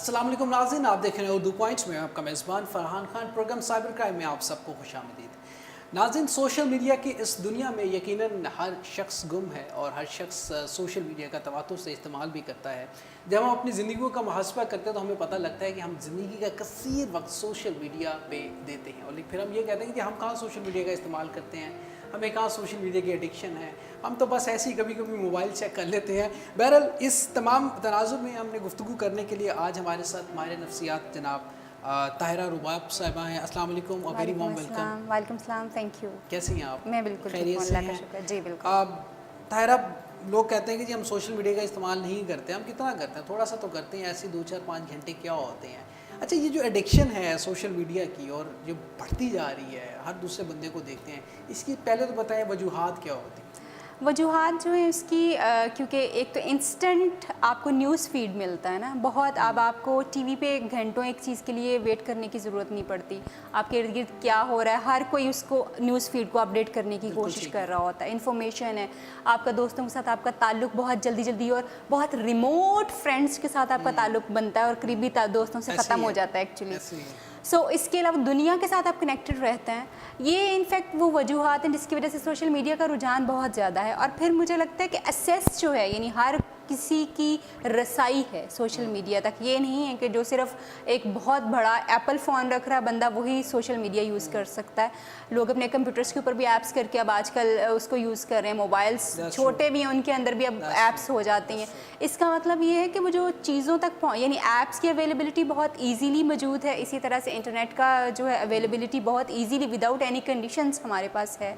अस्सलाम वालेकुम नाज़रीन, आप देख रहे हैं उर्दू पॉइंट्स में आपका मेज़बान Farhan Khan. Program cyber crime में आप सबको खुशामदीद। नाज़रीन, सोशल मीडिया की इस दुनिया में यकीनन हर शख्स गुम है और हर शख्स सोशल मीडिया का तवातुर से इस्तेमाल भी करता है। जब हम अपनी ज़िंदगी का मुहासबा करते हैं तो हमें पता लगता है कि हम ज़िंदगी का कसीर वक्त सोशल मीडिया पे देते हैं और फिर हम ये कहते हैं कि हम कहाँ सोशल मीडिया का इस्तेमाल करते हैं, हमें कहाँ सोशल मीडिया की एडिक्शन है, हम तो बस ऐसे ही कभी कभी मोबाइल चेक कर लेते हैं। बहरहाल इस तमाम तनाज़ुर में हमने गुफ्तगू करने के लिए आज हमारे साथ माहिर नफ्सियात जनाब ताहिरा रुबाब साहिबा हैं। अस्सलाम वालेकुम और वेरी वार्म वेलकम। वालेकुम सलाम, थैंक यू। कैसी हैं आप? मैं बिल्कुल ठीक हूं, अल्लाह का शुक्र। जी बिल्कुल। ताहिरा, लोग कहते हैं कि जी हम सोशल मीडिया का इस्तेमाल नहीं करते, हम कितना करते हैं? थोड़ा सा तो करते हैं, ऐसे 2 4 5 घंटे क्या होते हैं। अच्छा, ये जो एडिक्शन है सोशल मीडिया की और जो बढ़ती जा रही है, हर दूसरे बंदे को देखते हैं, इसकी पहले तो बताएं वजूहात क्या होती हैं? वजूहात जो है उसकी क्योंकि एक तो इंस्टेंट आपको न्यूज़ फीड मिलता है ना, बहुत अब आपको टीवी पे घंटों एक चीज़ के लिए वेट करने की ज़रूरत नहीं पड़ती। आपके इर्द गिर्द क्या हो रहा है, हर कोई उसको न्यूज़ फीड को अपडेट करने की कोशिश कर रहा होता है। इन्फॉर्मेशन है, आपका दोस्तों के साथ आपका ताल्लुक बहुत जल्दी जल्दी और बहुत रिमोट फ्रेंड्स के साथ आपका ताल्लुक बनता है और करीबी दोस्तों से ख़त्म हो जाता है एक्चुअली। सो इसके अलावा दुनिया के साथ आप कनेक्टेड रहते हैं। ये इनफैक्ट वो वजूहात हैं जिसकी वजह से सोशल मीडिया का रुझान बहुत ज़्यादा है। और फिर मुझे लगता है कि एक्सेस जो है, यानी हर किसी की रसाई है सोशल मीडिया तक। ये नहीं है कि जो सिर्फ एक बहुत बड़ा एप्पल फ़ोन रख रहा है बंदा वही सोशल मीडिया यूज़ कर सकता है। लोग अपने कंप्यूटर्स के ऊपर भी ऐप्स करके अब आजकल उसको यूज़ कर रहे हैं। मोबाइल्स छोटे भी हैं, उनके अंदर भी अब ऐप्स हो जाती हैं। इसका मतलब ये है कि वो जो चीज़ों तक यानी ऐप्स की अवेलेबिलिटी बहुत ईजीली मौजूद है। इसी तरह से इंटरनेट का जो है अवेलेबिलिटी बहुत ईजीली विदाउट एनी कंडीशंस हमारे पास है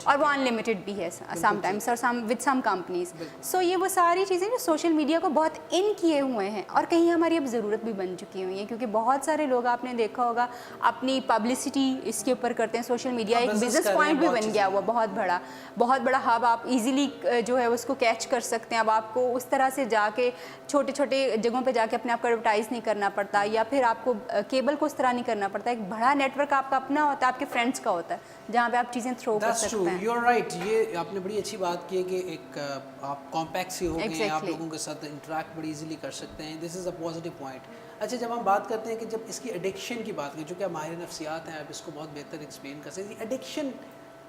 और वो अनलिमिटेड भी है समटाइम्स और विद सम कंपनीज। सो ये वो सारी चीज़ें जो सोशल मीडिया को बहुत इन किए हुए हैं और कहीं हमारी अब ज़रूरत भी बन चुकी हुई है, क्योंकि बहुत सारे लोग आपने देखा होगा अपनी पब्लिसिटी इसके ऊपर करते हैं। सोशल मीडिया एक बिजनेस पॉइंट भी बन गया हुआ बहुत बड़ा हब। आप इजीली जो है उसको कैच कर सकते हैं। अब आपको उस तरह से जाके छोटे छोटे जगहों पे जाके अपने आप को एडवर्टाइज नहीं करना पड़ता या फिर आपको केबल को उस तरह नहीं करना पड़ता। एक बड़ा नेटवर्क आपका अपना होता है, आपके फ्रेंड्स का होता है, जहाँ पे आप चीज़ें थ्रो कर सकते हैं। You're right, ये आपने बड़ी अच्छी बात की है कि एक आप कॉम्पैक्ट सी हो गए हैं, आप लोगों के साथ इंटरेक्ट बड़ी इजीली कर सकते हैं। This is a positive point. अच्छा, जब हम बात करते हैं कि जब इसकी एडिक्शन की बात करें, जो कि माहिर नफ्सियात हैं, आप इसको बहुत बेहतर एक्सप्लेन कर सकते हैं। एडिक्शन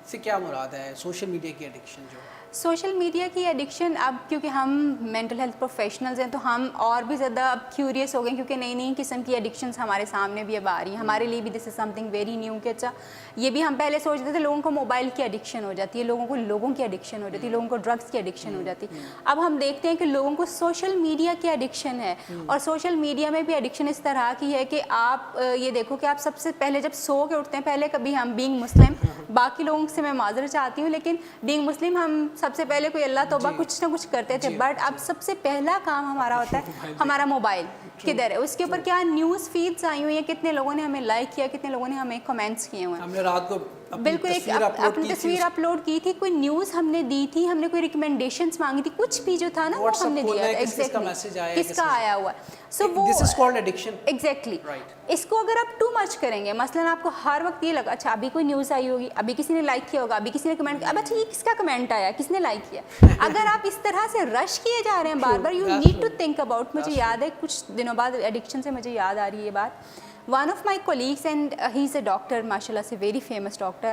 से क्या मुराद है? सोशल मीडिया की एडिक्शन जो सोशल मीडिया की एडिक्शन, अब क्योंकि हम मेंटल हेल्थ प्रोफेशनल्स हैं तो हम और भी ज़्यादा अब क्यूरियस हो गए, क्योंकि नई नई किस्म की एडिक्शंस हमारे सामने भी अब आ रही हैं। हमारे लिए भी this is something very new कि अच्छा, ये भी हम पहले सोचते थे लोगों को मोबाइल की एडिक्शन हो जाती है, लोगों की एडिक्शन हो जाती है, लोगों को ड्रग्स की एडिक्शन हो जाती है। अब हम देखते हैं कि लोगों को सोशल मीडिया की एडिक्शन है। और सोशल मीडिया में भी एडिक्शन इस तरह की है कि आप ये देखो कि आप सबसे पहले जब सो के उठते हैं, पहले कभी हम बीइंग मुस्लिम, बाकी लोगों से मैं माजरत चाहती हूँ, लेकिन बीइंग मुस्लिम हम सबसे पहले कोई अल्लाह तौबा कुछ ना कुछ करते थे। बट अब सबसे पहला काम हमारा होता है हमारा मोबाइल किधर है, उसके ऊपर क्या न्यूज़ फीड्स आई हुई हैं, कितने लोगों ने हमें लाइक किया, कितने लोगों ने हमें कमेंट्स किए हुए हैं। हमने रात को बिल्कुल अपनी तस्वीर अपलोड की थी, कोई न्यूज़ हमने दी थी, हमने कोई रिकमेंडेशंस मांगी थी, कुछ भी जो था ना वो हमने दिया था। एग्जैक्टली किसका आया हुआ है। सो वो this is called addiction. Exactly. इसको अगर आप टू मच करेंगे, मसलन आपको हर वक्त ये लगा अच्छा अभी कोई न्यूज़ आई होगी, अभी किसी ने लाइक किया होगा, अभी किसी ने कमेंट किया, अब अच्छा ये किसका कमेंट आया, किसने लाइक किया। अगर आप इस तरह से रश किए जा रहे हैं बार बार, you need to think about. मुझे याद है कुछ दिनों बाद एडिक्शन से मुझे याद आ रही है ये बात। One of my colleagues, and he's a doctor, माशाल्लाह से very famous doctor,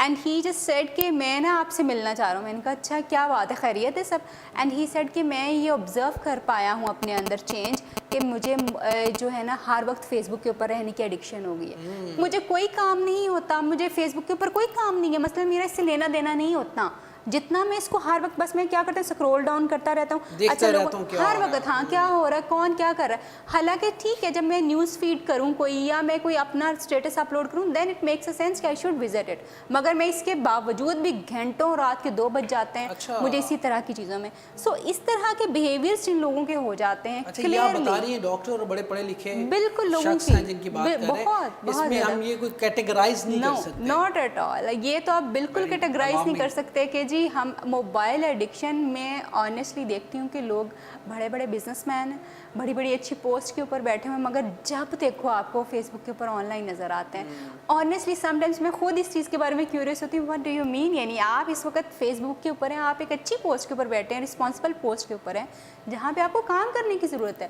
and he just said कि मैं ना आपसे मिलना चाह रहा हूँ। मैंने कहा अच्छा क्या बात है, खैरियत है सब? and he said कि मैं ये ऑब्ज़र्व कर पाया हूँ अपने अंदर चेंज कि मुझे जो है ना हर वक्त फेसबुक के ऊपर रहने की एडिक्शन हो गई है। मुझे कोई काम नहीं होता, मुझे फेसबुक के ऊपर कोई काम नहीं है, मतलब मेरा इससे लेना देना नहीं होता जितना मैं इसको हर वक्त बस मैं क्या करता हूँ स्क्रॉल डाउन करता रहता हूँ। अच्छा लोग हर वक्त हाँ क्या हो रहा है, कौन क्या कर रहा है। हालांकि ठीक है जब मैं न्यूज़ फीड करूँ कोई या मैं कोई अपना स्टेटस अपलोड करूँ then it makes a sense कि आई शुड विजिट इट, मगर मैं इसके बावजूद भी घंटों रात के 2 बज जाते हैं मुझे इसी तरह की चीज़ों में। सो इस तरह के बिहेवियर्स जिन लोगों के हो जाते हैं क्लियरली डॉक्टर और बड़े पढ़े लिखे बिल्कुल लोगों की बहुत हम ये कोई कैटेगराइज नहीं कर सकते। नॉट एट ऑल, ये तो आप बिल्कुल कैटेगराइज नहीं कर सकते कि جی ہم موبائل ایڈکشن میں آنیسٹلی دیکھتی ہوں کہ لوگ بڑے بڑے بزنس مین ہیں, بڑی بڑی اچھی پوسٹ کے اوپر بیٹھے ہوئے, مگر جب دیکھو آپ کو فیس بک کے اوپر آن لائن نظر آتے ہیں. آنیسٹلی سم ٹائمس میں خود اس چیز کے بارے میں کیوریس ہوتی ہوں, وٹ ڈو یو مین, یعنی آپ اس وقت فیس بک کے اوپر ہیں, آپ ایک اچھی پوسٹ کے اوپر بیٹھے ہیں, رسپانسبل پوسٹ کے اوپر ہیں جہاں پہ آپ کو کام کرنے کی ضرورت ہے.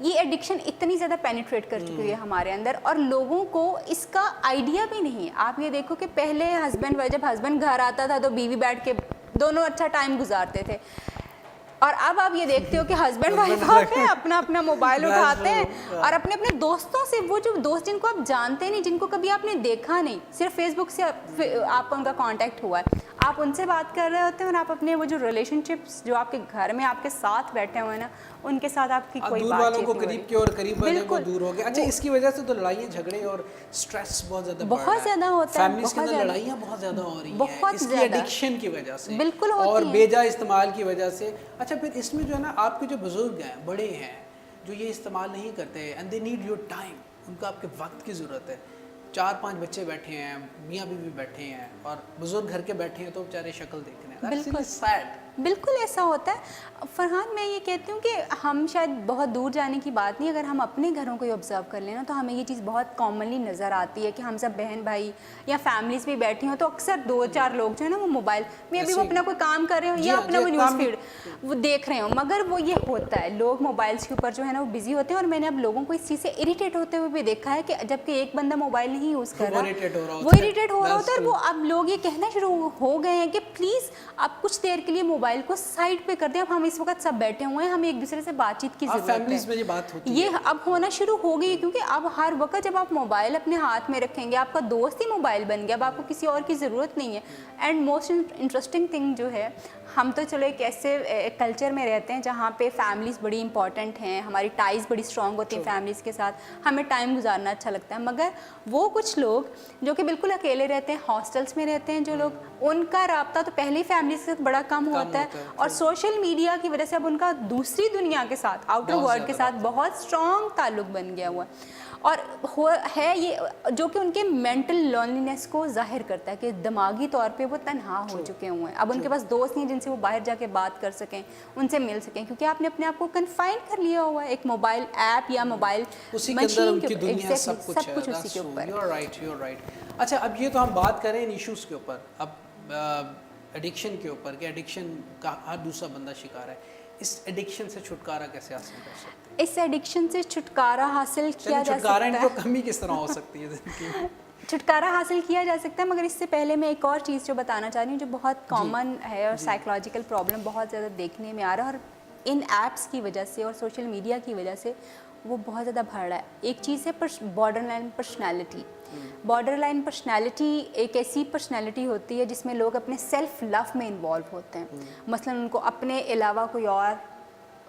یہ ایڈکشن اتنی زیادہ پینیٹریٹ کر چکی ہے ہمارے اندر, اور لوگوں کو اس کا آئیڈیا بھی نہیں ہے. آپ یہ دیکھو کہ پہلے جب ہسبینڈ گھر آتا تھا تو بیوی بیٹھ کے دونوں اچھا ٹائم گزارتے تھے, اور اب آپ یہ دیکھتے ہو کہ ہسبینڈ وائف آپ ہیں, اپنا اپنا موبائل اٹھاتے ہیں اور اپنے اپنے دوستوں سے, وہ جو دوست جن کو آپ جانتے نہیں, جن کو کبھی آپ نے دیکھا نہیں, صرف فیس بک سے آپ کا ان کا کانٹیکٹ ہوا ہے, آپ ان سے بات کر رہے ہوتے ہیں, اور آپ اپنے وہ جو ریلیشن شپس جو آپ کے گھر میں آپ کے ساتھ بیٹھے ہوئے ہیں نا, ان کے ساتھ آپ کی کوئی دور بات والوں چیت کو نہیں ہو رہی. قریب کے اور قریب والے کو بالکل. دور ہو گیا. اچھا اس کی وجہ سے تو لڑائیاں جھگڑے اور سٹریس بہت زیادہ بڑھ رہا ہے, بہت زیادہ ہوتا ہے, فیملیز کے بہت اندر زیادہ, لڑائیاں بہت زیادہ ہو رہی ہیں بہت اس کی زیادہ ایڈکشن کی وجہ سے, بالکل اور ہوتی ہیں. بیجا استعمال کی وجہ سے. اچھا پھر اس میں جو ہے نا آپ کے جو بزرگ ہیں, بڑے ہیں, جو یہ استعمال نہیں کرتے, and they need your time, ان کو آپ کے وقت کی ضرورت ہے. 4-5 بچے بیٹھے ہیں, میاں بیوی بیٹھے ہیں, اور بزرگ گھر کے بیٹھے ہیں تو بیچارے شکل دیکھ رہے ہیں. بالکل سیڈ. بالکل ایسا ہوتا ہے. فرحان میں یہ کہتی ہوں کہ ہم شاید بہت دور جانے کی بات نہیں, اگر ہم اپنے گھروں کو ہی آبزرو کر لیں نا, تو ہمیں یہ چیز بہت کامنلی نظر آتی ہے کہ ہم سب بہن بھائی یا فیملیز بھی بیٹھی ہوں تو اکثر 2-4 لوگ جو ہے نا وہ موبائل میں ابھی وہ اپنا کوئی کام کر رہے ہوں یا اپنا وہ نیوز فیڈ وہ دیکھ رہے ہوں, مگر وہ یہ ہوتا ہے لوگ موبائلس کے اوپر جو ہے نا وہ بزی ہوتے ہیں. اور میں نے اب لوگوں کو اس چیز سے اریٹیٹ ہوتے ہوئے بھی دیکھا ہے کہ جب کہ ایک بندہ موبائل نہیں یوز کر رہا, وہ اریٹیٹ ہو رہا ہوتا ہے, اور وہ اب لوگ یہ کہنا شروع ہو گئے ہیں کہ پلیز آپ کچھ دیر کے لیے موبائل کو سائڈ پہ کر دیں, اب ہم اس وقت سب بیٹھے ہوئے ہیں, ہمیں ایک دوسرے سے بات چیت کی ضرورت ہے. یہ اب ہونا شروع ہو گئی ہے, کیونکہ اب ہر وقت جب آپ موبائل اپنے ہاتھ میں رکھیں گے, آپ کا دوست ہی موبائل بن گیا, اب آپ کو کسی اور کی ضرورت نہیں ہے. اینڈ موسٹ انٹرسٹنگ تھنگ جو ہے, ہم تو چلو ایک ایسے کلچر میں رہتے ہیں جہاں پہ فیملیز بڑی امپورٹنٹ ہیں, ہماری ٹائز بڑی اسٹرانگ ہوتی ہیں فیملیز کے ساتھ, ہمیں ٹائم گزارنا اچھا لگتا ہے. مگر وہ کچھ لوگ جو کہ بالکل اکیلے رہتے ہیں, ہاسٹلس میں رہتے ہیں جو لوگ, ان کا رابطہ تو پہلے ہی فیملی سے بڑا کم ہوتا ہے, اور سوشل میڈیا کی وجہ سے اب ان کا دوسری دنیا کے ساتھ, آؤٹر ورلڈ کے ساتھ بہت اسٹرانگ تعلق بن گیا ہوا ہے. اور ہے یہ جو کہ ان کے مینٹل لونلینس کو ظاہر کرتا ہے کہ دماغی طور پہ وہ تنہا ہو چکے ہوئے ہیں. اب ان کے پاس دوست نہیں جن سے وہ باہر جا کے بات کر سکیں, ان سے مل سکیں, کیونکہ آپ نے اپنے آپ کو کنفائن کر لیا ہوا ہے ایک موبائل ایپ یا موبائل مشین کے اوپر. سب کچھ اسی کے اوپر. You are right. اچھا اب یہ تو ہم بات کریں ان ایشوز کے اوپر, اب ایڈکشن کے اوپر کہ ایڈکشن کا ہر دوسرا بندہ شکار ہے, اس ایڈکشن سے چھٹکارا کیسے حاصل کر سکتے ہیں؟ اس ایڈکشن سے چھٹکارا حاصل کیا جا سکتا ہے, چھٹکارا کمی کس طرح ہو سکتی ہے زندگی میں؟ چھٹکارا حاصل کیا جا سکتا ہے, مگر اس سے پہلے میں ایک اور چیز جو بتانا چاہ رہی ہوں جو بہت کامن ہے اور سائیکولوجیکل پرابلم بہت زیادہ دیکھنے میں آ رہا ہے, اور ان ایپس کی وجہ سے اور سوشل میڈیا کی وجہ سے وہ بہت زیادہ بڑھ رہا ہے. ایک چیز ہے border line personality. Border line personality ایک ایسی پرسنالٹی ہوتی ہے جس میں لوگ اپنے سیلف لو میں انوالو ہوتے ہیں. مثلاً ان کو اپنے علاوہ کوئی اور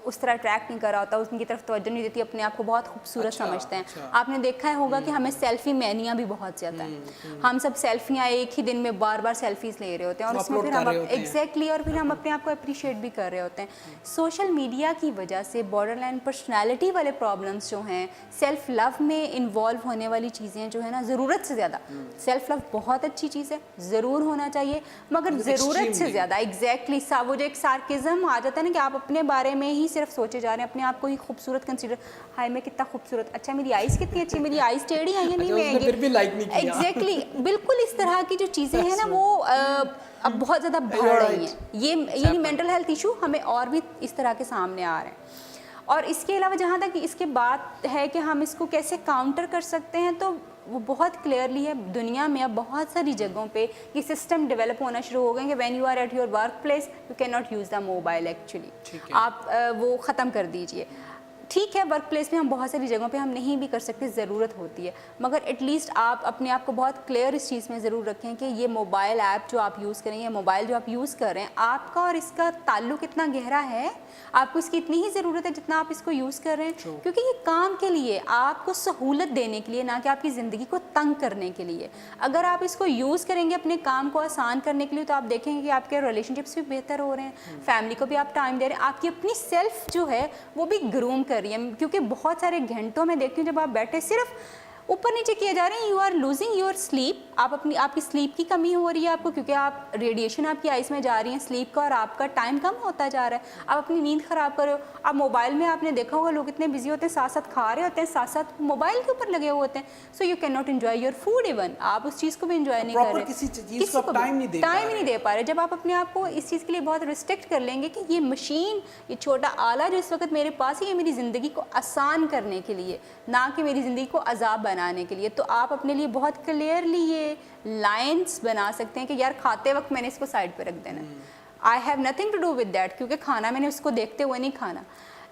اس طرح اٹریکٹ نہیں کر رہا ہوتا, اس کی طرف توجہ نہیں دیتی, اپنے آپ کو بہت خوبصورت سمجھتے ہیں. آپ نے دیکھا ہوگا کہ ہمیں سیلفی مینیا بھی بہت زیادہ ہے, ہم سب سیلفیاں ایک ہی دن میں بار بار سیلفیز لے رہے ہوتے ہیں, اور اس میں پھر ہم ایگزیکٹلی اور پھر ہم اپنے آپ کو اپریشیٹ بھی کر رہے ہوتے ہیں. سوشل میڈیا کی وجہ سے بارڈر لائن پرسنالٹی والے پرابلمس جو ہیں, سیلف لو میں انوالو ہونے والی چیزیں جو ہے نا, ضرورت سے زیادہ, سیلف لو بہت اچھی چیز ہے, ضرور ہونا چاہیے, مگر ضرورت سے زیادہ ایگزیکٹلی وہ جو ایک سارکزم آ جاتا ہے نا کہ آپ اپنے بارے میں ہی صرف سوچے جا رہے ہیں, اپنے آپ کو ہی خوبصورت کنسیڈر, ہائے میں کتنا خوبصورت, اچھا میری آئیز کتنی اچھی, میری آئیز ٹیڑھی ہیں یا نہیں, میں ایگزیکٹلی بالکل اس طرح کی جو چیزیں ہیں نا وہ اب بہت زیادہ بڑھ رہی ہیں. یہ یعنی مینٹل ہیلتھ ایشو ہمیں اور بھی اس طرح کے سامنے آ رہے ہیں. اور اس کے علاوہ جہاں تک اس کے بات ہے کہ ہم اس کو کیسے کاؤنٹر کر سکتے ہیں, تو وہ بہت کلیئرلی ہے. دنیا میں اب بہت ساری جگہوں پہ یہ سسٹم ڈیولپ ہونا شروع ہو گئے کہ when you are at your work place you can not use the mobile. Actually آپ وہ ختم کر دیجئے. ٹھیک ہے ورک پلیس میں ہم بہت ساری جگہوں پہ ہم نہیں بھی کر سکتے, ضرورت ہوتی ہے, مگر ایٹ لیسٹ آپ اپنے آپ کو بہت کلیئر اس چیز میں ضرور رکھیں کہ یہ موبائل ایپ جو آپ یوز کریں, یا موبائل جو آپ یوز کر رہے ہیں, آپ کا اور اس کا تعلق اتنا گہرا ہے, آپ کو اس کی اتنی ہی ضرورت ہے جتنا آپ اس کو یوز کر رہے ہیں, کیونکہ یہ کام کے لیے, آپ کو سہولت دینے کے لیے, نہ کہ آپ کی زندگی کو تنگ کرنے کے لیے. اگر آپ اس کو یوز کریں گے اپنے کام کو آسان کرنے کے لیے, تو آپ دیکھیں گے کہ آپ کے ریلیشن شپس بھی بہتر ہو رہے ہیں, فیملی کو بھی آپ ٹائم دے رہے ہیں, آپ کی اپنی سیلف جو ہے وہ بھی گروم کر رہی ہے. کیونکہ بہت سارے گھنٹوں میں دیکھتی ہوں جب آپ بیٹھے صرف ऊपर नीचे किए जा रहे हैं, you are losing your sleep, आपकी स्लीप की कमी हो रही है आपको, क्योंकि आप रेडिएशन आपकी आइज़ में जा रही है स्लीप का, और आपका टाइम कम होता जा रहा है, आप अपनी नींद ख़राब कर रहे हो। आप मोबाइल में आपने देखा होगा लोग इतने बिजी होते हैं, साथ साथ खा रहे होते हैं, साथ साथ मोबाइल के ऊपर लगे हुए होते हैं, so you can not enjoy your food, even आप उस चीज़ को भी एंजॉय नहीं कर रहे, किसी को टाइम ही नहीं दे पा रहे। जब आप अपने आप को इस चीज़ के लिए बहुत रिस्ट्रिक्ट कर लेंगे कि ये मशीन, ये छोटा आला जो इस वक्त मेरे पास है, ये मेरी ज़िंदगी को आसान करने के लिए, ना कि मेरी ज़िंदगी को अजाब बनाने के लिए, तो आप अपने लिए बहुत क्लियरली ये लाइन्स बना सकते हैं कि यार खाते वक्त मैंने इसको साइड पे रख देना है, I have nothing to do with that, क्योंकि खाना मैंने उसको देखते हुए नहीं खाना।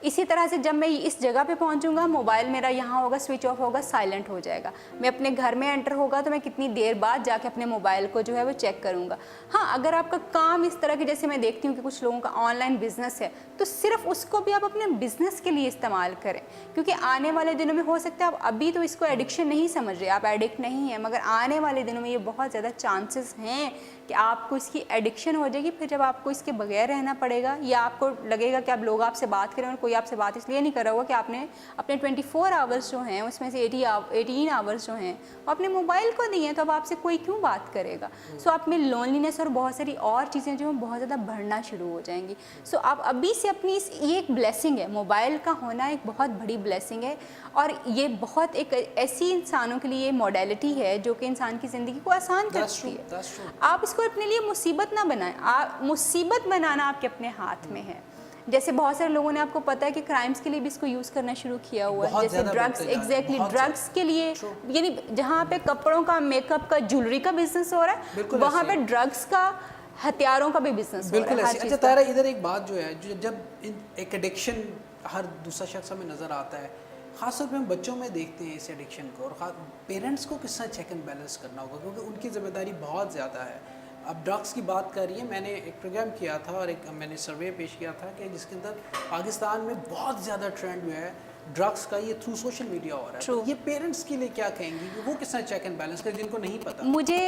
इसी तरह से जब मैं इस जगह पे पहुंचूंगा, मोबाइल मेरा यहाँ होगा, स्विच ऑफ होगा, साइलेंट हो जाएगा। मैं अपने घर में एंटर होगा तो मैं कितनी देर बाद जाके अपने मोबाइल को जो है वो चेक करूँगा। हाँ, अगर आपका काम इस तरह के, जैसे मैं देखती हूँ कि कुछ लोगों का ऑनलाइन बिजनेस है, तो सिर्फ उसको भी आप अपने बिजनेस के लिए इस्तेमाल करें, क्योंकि आने वाले दिनों में हो सकता है आप अभी तो इसको एडिक्शन नहीं समझ रहे, आप एडिक्ट नहीं हैं, मगर आने वाले दिनों में ये बहुत ज़्यादा चांसेस हैं कि आपको इसकी एडिक्शन हो जाएगी। फिर जब आपको इसके बगैर रहना पड़ेगा, या आपको लगेगा कि अब लोग आपसे बात करें और कोई आपसे बात इसलिए नहीं कर रहा होगा कि आपने अपने 24 आवर्स जो हैं उसमें से 18 आवर्स जो हैं वो अपने मोबाइल को दिए हैं, तो अब आपसे कोई क्यों बात करेगा। सो आप में लोनलीनेस और बहुत सारी और चीज़ें जो हैं बहुत ज़्यादा बढ़ना शुरू हो जाएंगी। सो आप अभी से अपनी ये एक ब्लेसिंग है, मोबाइल का होना एक बहुत बड़ी ब्लेसिंग है, और ये बहुत एक ऐसी इंसानों के लिए मॉडलिटी है जो कि इंसान की ज़िंदगी को आसान करती है। आप इसको अपने लिए मुसीबत ना बनाएं, मुसीबत बनाना आपके अपने हाथ में है। जैसे बहुत सारे लोगों ने, आपको पता है कि क्राइम्स के लिए भी इसको यूज़ करना शुरू किया हुआ है, जैसे ड्रग्स, एग्जैक्टली ड्रग्स के लिए, यानी जहाँ पे कपड़ों का, मेकअप का, ज्वेलरी का बिजनेस हो रहा है, वहाँ पे ड्रग्स का, हथियारों का भी बिजनेस हो रहा है। अच्छा तारा, इधर एक बात जो है, जब एक एडिक्शन हर दूसरा शख्स हमें नज़र आता है, ख़ासतौर पे हम बच्चों में देखते हैं इस एडिक्शन को, और पेरेंट्स को किस तरह चेक एंड बैलेंस करना होगा, क्योंकि उनकी ज़िम्मेदारी बहुत ज़्यादा है। अब ड्रग्स की बात कर रही है, मैंने एक प्रोग्राम किया था और मैंने सर्वे पेश किया था कि जिसके अंदर पाकिस्तान में बहुत ज़्यादा ट्रेंड जो है ड्रग्स का, ये थ्रू सोशल मीडिया हो रहा है। तो ये पेरेंट्स के लिए क्या कहेंगी कि वो किस तरह चेक एंड बैलेंस करें, जिनको नहीं पता। मुझे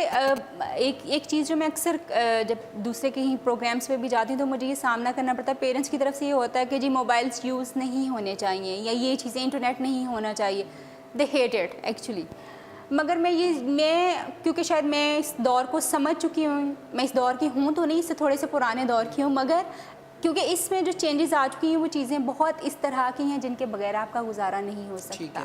एक चीज़ जो मैं अक्सर जब दूसरे के ही प्रोग्राम्स पे भी जाती हूँ तो मुझे ये सामना करना पड़ता है, पेरेंट्स की तरफ से ये होता है कि जी मोबाइल्स यूज़ नहीं होने चाहिए, या ये चीज़ें, इंटरनेट नहीं होना चाहिए, दे हेट इट एक्चुअली। मगर मैं क्योंकि शायद मैं इस दौर को समझ चुकी हूँ, मैं इस दौर की हूँ तो नहीं, इससे थोड़े से पुराने दौर की हूँ, मगर क्योंकि इसमें जो चेंजेस आ चुकी हैं वो चीज़ें बहुत इस तरह की हैं जिनके बगैर आपका गुजारा नहीं हो सकता।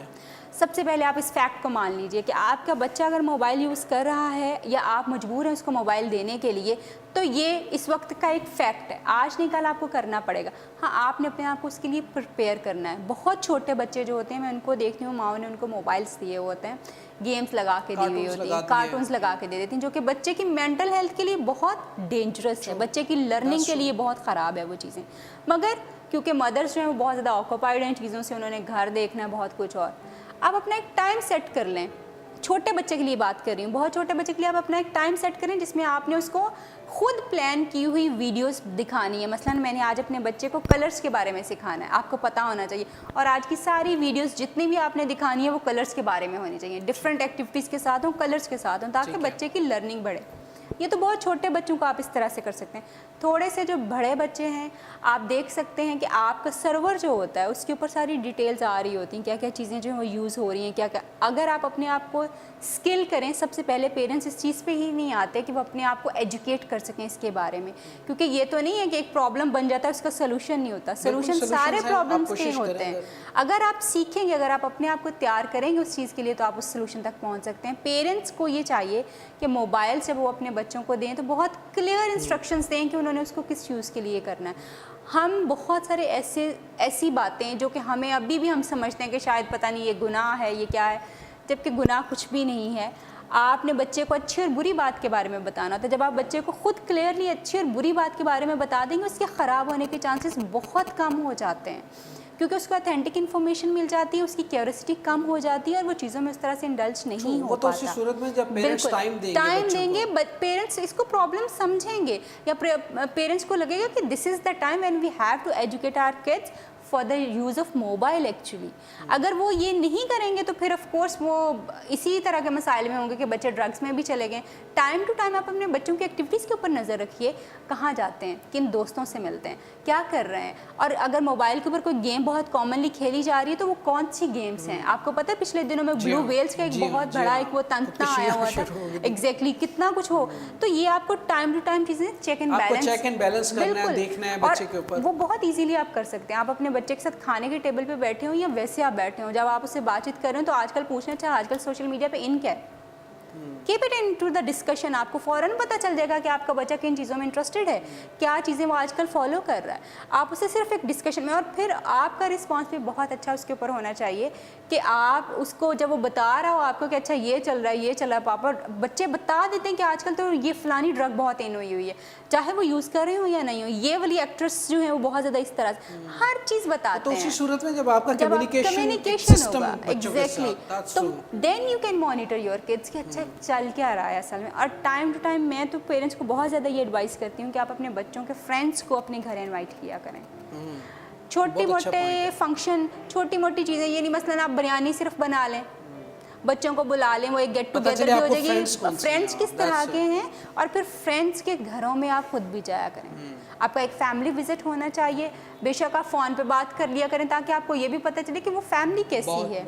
सबसे पहले आप इस फैक्ट को मान लीजिए कि आपका बच्चा अगर मोबाइल यूज़ कर रहा है, या आप मजबूर हैं उसको मोबाइल देने के लिए, तो ये इस वक्त का एक फैक्ट है, आज नहीं कल आपको करना पड़ेगा। हाँ, आपने अपने आप को उसके लिए प्रिपेयर करना है। बहुत छोटे बच्चे जो होते हैं, मैं उनको देखती हूँ, माँ ने उनको मोबाइल्स दिए होते हैं, गेम्स लगा के दी हुई होती है, कार्टून्स लगा के दे देती हैं, जो कि बच्चे की मेंटल हेल्थ के लिए बहुत डेंजरस है, बच्चे की लर्निंग के लिए बहुत ख़राब है वो चीज़ें। मगर क्योंकि मदर्स जो हैं वो बहुत ज़्यादा ऑक्यूपाइड हैं चीज़ों से, उन्होंने घर देखना है, बहुत कुछ और, आप अपना एक टाइम सेट कर लें। छोटे बच्चे के लिए बात कर रही हूँ, बहुत छोटे बच्चे के लिए आप अपना एक टाइम सेट करें जिसमें आपने उसको खुद प्लान की हुई वीडियोस दिखानी है। मसलन मैंने आज अपने बच्चे को कलर्स के बारे में सिखाना है, आपको पता होना चाहिए, और आज की सारी वीडियोस जितनी भी आपने दिखानी है वो कलर्स के बारे में होनी चाहिए, डिफरेंट एक्टिविटीज़ के साथ हों, कलर्स के साथ हों, ताकि बच्चे की लर्निंग बढ़े। ये तो बहुत छोटे बच्चों को आप इस तरह से कर सकते हैं। थोड़े से जो बड़े बच्चे हैं, आप देख सकते हैं कि आपका सर्वर जो होता है उसके ऊपर सारी डिटेल्स आ रही होती हैं, क्या क्या चीज़ें जो हैं वो यूज़ हो रही हैं, क्या क्या। अगर आप अपने आप को स्किल करें, सबसे पहले पेरेंट्स इस चीज़ पे ही नहीं आते कि वो अपने आप को एजुकेट कर सकें इसके बारे में, क्योंकि ये तो नहीं है कि एक प्रॉब्लम बन जाता है उसका सोल्यूशन नहीं होता, सोल्यूशन सारे प्रॉब्लम्स के होते हैं। अगर आप सीखेंगे, अगर आप अपने आप को तैयार करेंगे उस चीज़ के लिए, तो आप उस सोल्यूशन तक पहुँच सकते हैं। पेरेंट्स को ये चाहिए कि मोबाइल जब वो अपने बच्चों को दें तो बहुत क्लियर इंस्ट्रक्शंस दें कि उन्होंने उसको किस यूज़ के लिए करना है। हम बहुत सारे ऐसी बातें जो कि हमें अभी भी हम समझते हैं कि शायद पता नहीं ये गुनाह है, ये क्या है, जबकि गुनाह कुछ भी नहीं है। आपने बच्चे को अच्छी और बुरी बात के बारे में बताना होता है। जब आप बच्चे को खुद क्लियरली अच्छी और बुरी बात के बारे में बता देंगे, उसके ख़राब होने के चांसेस बहुत कम हो जाते हैं, क्योंकि उसको ऑथेंटिक इन्फॉर्मेशन मिल जाती है, उसकी क्यूरियोसिटी कम हो जाती है और वो चीज़ों में उस तरह से इंडल्ज नहीं हो पाता। तो उसी सूरत में जब पेरेंट्स टाइम देंगे, पेरेंट्स इसको प्रॉब्लम समझेंगे, या पेरेंट्स को लगेगा कि this is the time when we have to educate our kids for the use of mobile actually. اگر وہ یہ نہیں کریں گے تو پھر آف کورس وہ اسی طرح کے مسائل میں ہوں گے کہ بچے ڈرگس میں بھی چلے گئے. ٹائم ٹو ٹائم آپ اپنے بچوں کی ایکٹیویٹیز کے اوپر نظر رکھیے, کہاں جاتے ہیں, کن دوستوں سے ملتے ہیں, کیا کر رہے ہیں, اور اگر موبائل کے اوپر کوئی گیم بہت کامنلی کھیلی جا رہی ہے تو وہ کون سی گیمس ہیں. آپ کو پتہ ہے پچھلے دنوں میں بلو ویلز کا ایک بہت بڑا ایک وہ تنتنا آیا ہوا تھا, ایگزیکٹلی کتنا کچھ ہو. تو یہ آپ کو ٹائم ٹو ٹائم چیزیں چیک اینڈ بیلنس کرنا ہے, دیکھنا ہے بچے کے اوپر. وہ بہت ایزیلی آپ کر سکتے ہیں. آپ اپنے بچے کے ساتھ کھانے کے ٹیبل پہ بیٹھے ہوں یا ویسے آپ بیٹھے ہوں, جب آپ اس سے بات چیت کر رہے ہوں تو آج کل پوچھنا چاہے آج کل سوشل میڈیا پہ ان کیا ہے, keep it in to the discussion. آپ کو فوراً پتہ چل جائے گا کہ آپ کا بچہ کن چیزوں میں انٹرسٹڈ ہے, کیا چیزیں وہ آج کل فالو کر رہا ہے. آپ اسے صرف ایک ڈسکشن میں, اور پھر آپ کا رسپانس بھی بہت اچھا اس کے اوپر ہونا چاہیے کہ آپ اس کو جب وہ بتا رہا ہو آپ کو کہ اچھا یہ چل رہا ہے یہ چل رہا ہے, پاپا بچے بتا دیتے ہیں کہ آج کل تو یہ فلانی ڈرگ بہت ان ہوئی ہے, چاہے وہ یوز کر رہے ہوں یا نہیں ہو. یہ والی ایکٹریس جو ہیں وہ بہت زیادہ اس طرح سے ہر چیز بتاتے ہیں. تو اسی صورت میں جب آپ کا کمیونیکیشن ہوگا ایگزیکٹلی, تو then you can monitor your kids کہ اچھا چل کیا رہا ہے اصل میں. اور ٹائم ٹو ٹائم میں تو پیرنٹس کو بہت زیادہ یہ ایڈوائز کرتی ہوں کہ آپ اپنے بچوں کے فرینڈس کو اپنے گھر انوائٹ کیا کریں. چھوٹی موٹے فنکشن, چھوٹی موٹی چیزیں, یہ نہیں مثلاً آپ بریانی صرف بنا لیں, بچوں کو بلا لیں, وہ ایک گیٹ ٹوگیدر بھی ہو جائے گی. فرینڈس کس طرح کے ہیں, اور پھر فرینڈس کے گھروں میں آپ خود بھی جایا کریں. آپ کا ایک فیملی وزٹ ہونا چاہیے. بے شک آپ فون پہ بات کر لیا کریں تاکہ آپ کو یہ بھی پتہ چلے کہ وہ فیملی کیسی ہے.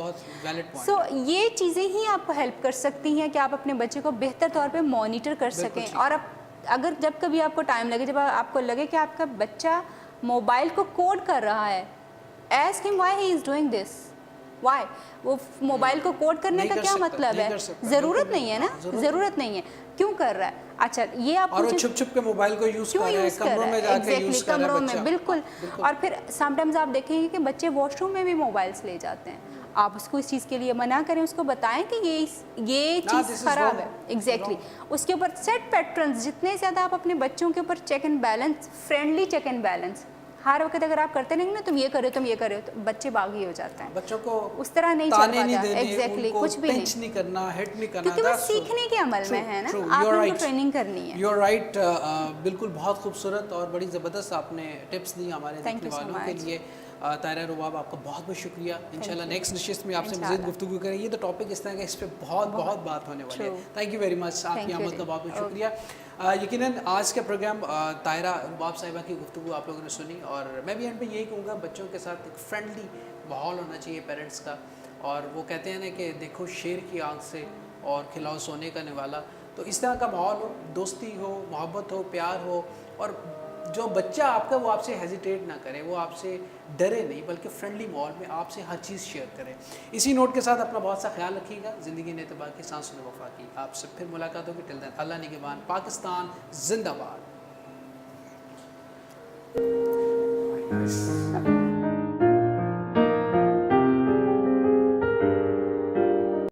سو یہ چیزیں ہی آپ کو ہیلپ کر سکتی ہیں کہ آپ اپنے بچے کو بہتر طور پہ مانیٹر کر سکیں. اور اگر جب کبھی آپ کو ٹائم لگے, جب آپ کو لگے کہ آپ کا بچہ موبائل کو کوڈ کر رہا ہے, ایسک ہم why he is doing this, why. وہ موبائل کو کوڈ کرنے کا کیا مطلب ہے, ضرورت نہیں ہے نا, ضرورت نہیں ہے, کیوں کر رہا ہے. اچھا یہ آپ اور چھپ چھپ کے موبائل کو یوز کر رہے ہیں, کمروں میں جا کے یوز کر رہا ہے کمروں میں, بالکل. اور پھر سم ٹائمز آپ دیکھیں گے کہ بچے واش روم میں بھی موبائلس لے جاتے ہیں. آپ اس کو اس چیز کے لیے منع کریں, اس کو بتائیں کہ یہ چیز خراب ہے. ایگزیکٹلی اس کے اوپر سیٹ پیٹرنز, جتنے زیادہ آپ اپنے بچوں کے اوپر check and balance, friendly check and balance ہر وقت اگر آپ کرتے رہیں گے نا, تم یہ کرو تم یہ کرو, تو بچے باغی ہو جاتے ہیں. بچوں کو اس طرح نہیں چل پاتا. ایگزیکٹلی کچھ بھی نہیں کرنا, ہٹ نہیں کرنا, کیونکہ وہ سیکھنے کے عمل میں ہے نا, آپ ان کو ٹریننگ کرنی ہے. You are right. بالکل بہت خوبصورت اور بڑی زبردست آپ نے ٹپس دی ہمارے دیکھنے والوں کے لیے. طاہرہ رباب آپ کا بہت بہت شکریہ. انشاءاللہ نیکسٹ نشست میں آپ سے مزید گفتگو کریں. یہ تو ٹاپک اس طرح کا, اس پہ بہت بات ہونے والی ہے. تھینک یو ویری مچ, آپ کی آمد کا بہت بہت شکریہ. یقیناً آج کا پروگرام طاہرہ رباب صاحبہ کی گفتگو آپ لوگوں نے سنی, اور میں بھی اینڈ پہ یہی کہوں گا بچوں کے ساتھ ایک فرینڈلی ماحول ہونا چاہیے پیرنٹس کا. اور وہ کہتے ہیں نا کہ دیکھو شیر کی آنکھ سے اور کھلاؤ سونے کا نوالا, تو اس طرح کا ماحول ہو, دوستی ہو, محبت ہو, پیار ہو, اور جو بچہ آپ کا وہ آپ سے ہیزیٹیٹ نہ کرے, وہ آپ سے ڈرے نہیں, بلکہ فرینڈلی ماحول میں آپ سے ہر چیز شیئر کرے. اسی نوٹ کے ساتھ اپنا بہت سا خیال رکھیے گا. زندگی نے اعتبار کی, سانسوں نے وفا کی. آپ سے پھر ملاقات ہوگی. ٹل دین اللہ نگہبان. پاکستان زندہ باد.